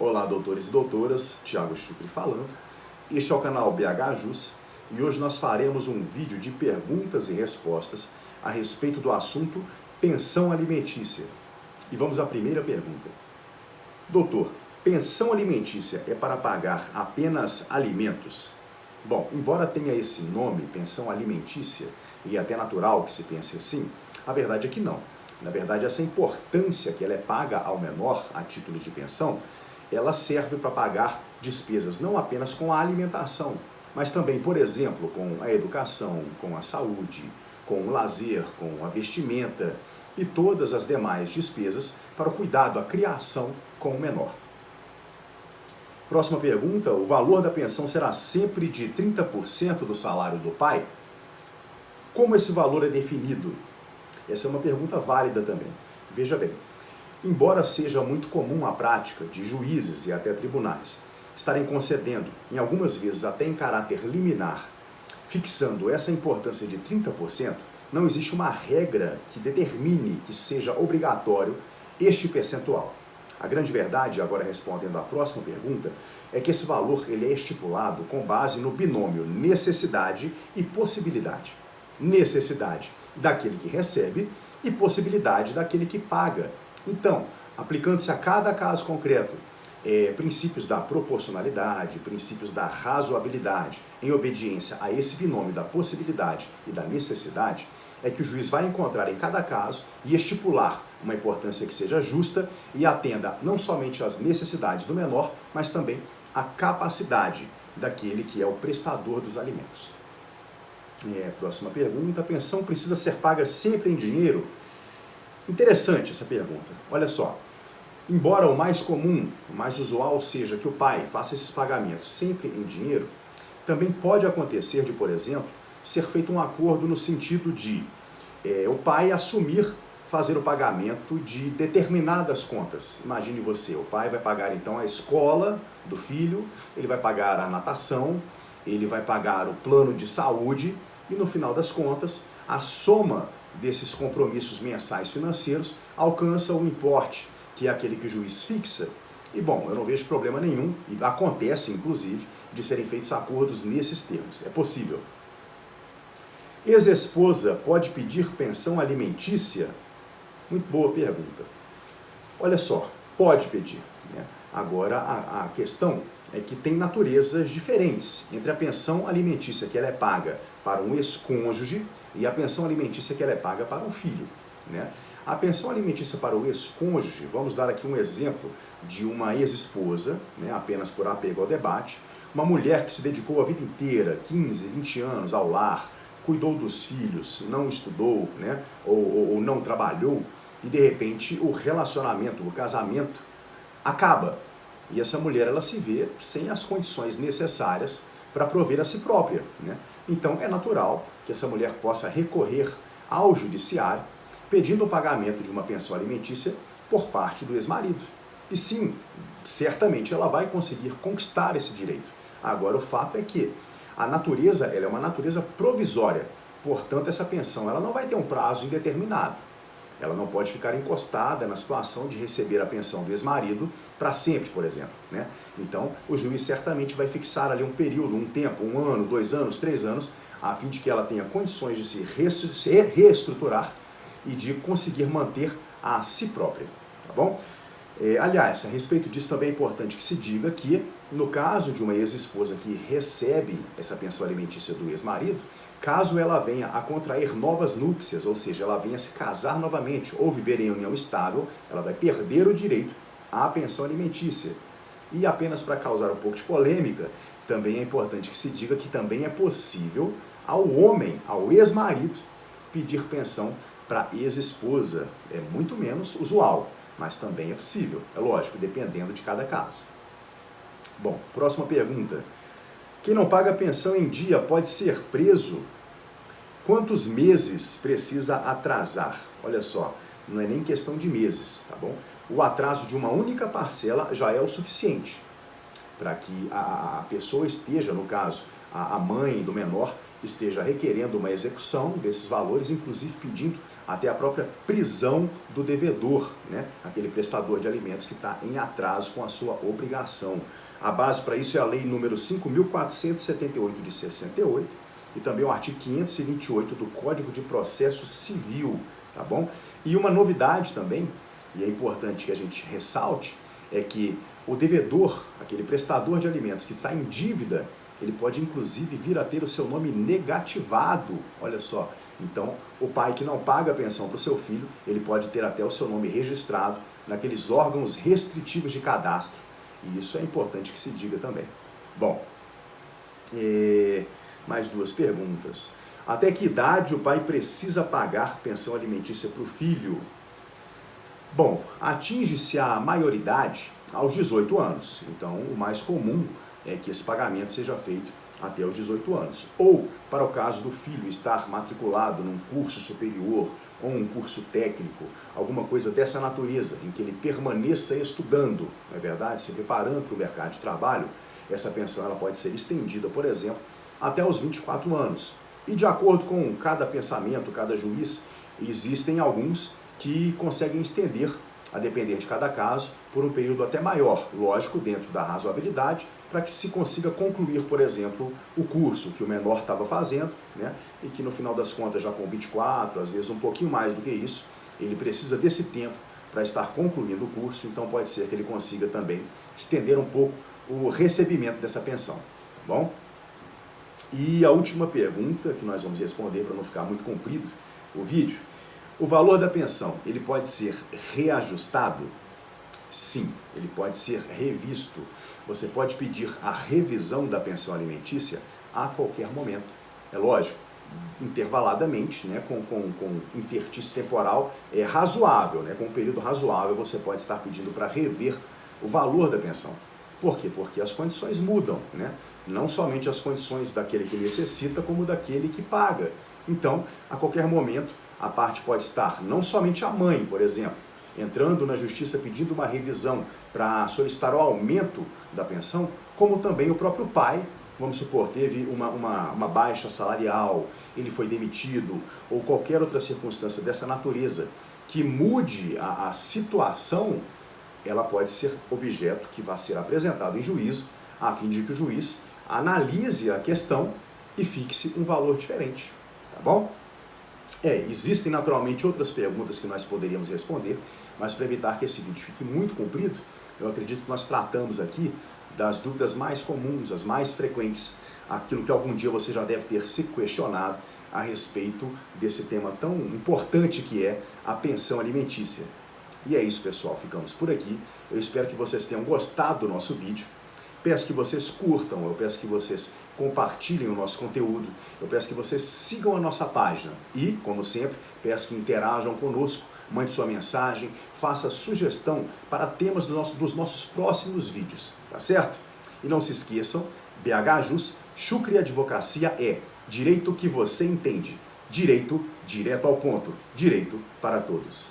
Olá, doutores e doutoras, Thiago Chucri falando. Este é o canal BH Jus e hoje nós faremos um vídeo de perguntas e respostas a respeito do assunto pensão alimentícia. E vamos à primeira pergunta. Doutor, pensão alimentícia é para pagar apenas alimentos? Bom, embora tenha esse nome, pensão alimentícia, e é até natural que se pense assim, a verdade é que não. Na verdade, essa importância que ela é paga ao menor a título de pensão, ela serve para pagar despesas não apenas com a alimentação, mas também, por exemplo, com a educação, com a saúde, com o lazer, com a vestimenta e todas as demais despesas para o cuidado, a criação com o menor. Próxima pergunta, o valor da pensão será sempre de 30% do salário do pai? Como esse valor é definido? Essa é uma pergunta válida também. Veja bem, embora seja muito comum a prática de juízes e até tribunais estarem concedendo, em algumas vezes até em caráter liminar, fixando essa importância de 30%, não existe uma regra que determine que seja obrigatório este percentual. A grande verdade, agora respondendo à próxima pergunta, é que esse valor ele é estipulado com base no binômio necessidade e possibilidade. Necessidade daquele que recebe e possibilidade daquele que paga. Então, aplicando-se a cada caso concreto, princípios da proporcionalidade, princípios da razoabilidade, em obediência a esse binômio da possibilidade e da necessidade, é que o juiz vai encontrar em cada caso e estipular uma importância que seja justa e atenda não somente às necessidades do menor, mas também à capacidade daquele que é o prestador dos alimentos. Próxima pergunta, a pensão precisa ser paga sempre em dinheiro? Interessante essa pergunta. Olha só, embora o mais comum, o mais usual seja que o pai faça esses pagamentos sempre em dinheiro, também pode acontecer de, por exemplo, ser feito um acordo no sentido de o pai assumir fazer o pagamento de determinadas contas. Imagine você, o pai vai pagar então a escola do filho, ele vai pagar a natação, ele vai pagar o plano de saúde e no final das contas, a soma desses compromissos mensais financeiros alcança o importe, que é aquele que o juiz fixa. E bom, eu não vejo problema nenhum, e acontece inclusive, de serem feitos acordos nesses termos. É possível. Ex-esposa pode pedir pensão alimentícia? Muito boa pergunta. Olha só, pode pedir, né? Agora, a questão é que tem naturezas diferentes entre a pensão alimentícia que ela é paga para um ex-cônjuge e a pensão alimentícia que ela é paga para um filho, né? A pensão alimentícia para o ex-cônjuge, vamos dar aqui um exemplo de uma ex-esposa, né, apenas por apego ao debate, uma mulher que se dedicou a vida inteira, 15, 20 anos ao lar, cuidou dos filhos, não estudou, né, ou não trabalhou, e de repente o relacionamento, o casamento acaba. E essa mulher ela se vê sem as condições necessárias para prover a si própria, né? Então é natural que essa mulher possa recorrer ao judiciário pedindo o pagamento de uma pensão alimentícia por parte do ex-marido. E sim, certamente ela vai conseguir conquistar esse direito. Agora o fato é que a natureza ela é uma natureza provisória, portanto essa pensão ela não vai ter um prazo indeterminado. Ela não pode ficar encostada na situação de receber a pensão do ex-marido para sempre, por exemplo, né? Então, o juiz certamente vai fixar ali um período, um tempo, 1 ano, 2 anos, 3 anos, a fim de que ela tenha condições de se reestruturar e de conseguir manter a si própria, tá bom? Aliás, a respeito disso também é importante que se diga que, no caso de uma ex-esposa que recebe essa pensão alimentícia do ex-marido, caso ela venha a contrair novas núpcias, ou seja, ela venha a se casar novamente ou viver em união estável, ela vai perder o direito à pensão alimentícia. E apenas para causar um pouco de polêmica, também é importante que se diga que também é possível ao homem, ao ex-marido, pedir pensão para a ex-esposa. É muito menos usual, mas também é possível, é lógico, dependendo de cada caso. Bom, próxima pergunta. Quem não paga pensão em dia pode ser preso? Quantos meses precisa atrasar? Olha só, não é nem questão de meses, tá bom? O atraso de uma única parcela já é o suficiente para que a pessoa esteja, no caso, a mãe do menor, esteja requerendo uma execução desses valores, inclusive pedindo até a própria prisão do devedor, né? Aquele prestador de alimentos que está em atraso com a sua obrigação. A base para isso é a Lei número 5.478 de 68 e também o artigo 528 do Código de Processo Civil, tá bom? E uma novidade também, e é importante que a gente ressalte, é que o devedor, aquele prestador de alimentos que está em dívida, ele pode inclusive vir a ter o seu nome negativado, olha só. Então, o pai que não paga a pensão para o seu filho, ele pode ter até o seu nome registrado naqueles órgãos restritivos de cadastro. E isso é importante que se diga também. Bom, mais duas perguntas. Até que idade o pai precisa pagar pensão alimentícia para o filho? Bom, atinge-se a maioridade aos 18 anos. Então, o mais comum é que esse pagamento seja feito até os 18 anos. Ou, para o caso do filho estar matriculado num curso superior ou um curso técnico, alguma coisa dessa natureza, em que ele permaneça estudando, não é verdade? Se preparando para o mercado de trabalho, essa pensão ela pode ser estendida, por exemplo, até os 24 anos. E de acordo com cada pensamento, cada juiz, existem alguns que conseguem estender, a depender de cada caso, por um período até maior, lógico, dentro da razoabilidade, para que se consiga concluir, por exemplo, o curso que o menor estava fazendo, né? E que no final das contas, já com 24, às vezes um pouquinho mais do que isso, ele precisa desse tempo para estar concluindo o curso, então pode ser que ele consiga também estender um pouco o recebimento dessa pensão, tá bom? E a última pergunta que nós vamos responder para não ficar muito comprido o vídeo: o valor da pensão, ele pode ser reajustado? Sim, ele pode ser revisto. Você pode pedir a revisão da pensão alimentícia a qualquer momento. É lógico, intervaladamente, né, com interstício temporal razoável, né, com um período razoável, você pode estar pedindo para rever o valor da pensão. Por quê? Porque as condições mudam, né? Não somente as condições daquele que necessita, como daquele que paga. Então, a qualquer momento, a parte pode estar, não somente a mãe, por exemplo, entrando na justiça pedindo uma revisão para solicitar o aumento da pensão, como também o próprio pai, vamos supor, teve uma baixa salarial, ele foi demitido, ou qualquer outra circunstância dessa natureza que mude a situação, ela pode ser objeto que vai ser apresentado em juízo, a fim de que o juiz analise a questão e fixe um valor diferente, tá bom? Existem naturalmente outras perguntas que nós poderíamos responder, mas para evitar que esse vídeo fique muito comprido, eu acredito que nós tratamos aqui das dúvidas mais comuns, as mais frequentes, aquilo que algum dia você já deve ter se questionado a respeito desse tema tão importante que é a pensão alimentícia. E é isso, pessoal, ficamos por aqui. Eu espero que vocês tenham gostado do nosso vídeo. Peço que vocês curtam, eu peço que vocês compartilhem o nosso conteúdo, eu peço que vocês sigam a nossa página e, como sempre, peço que interajam conosco, mande sua mensagem, faça sugestão para temas dos nossos próximos vídeos, tá certo? E não se esqueçam, BH Jus, Chucre Advocacia é direito que você entende, direito direto ao ponto, direito para todos.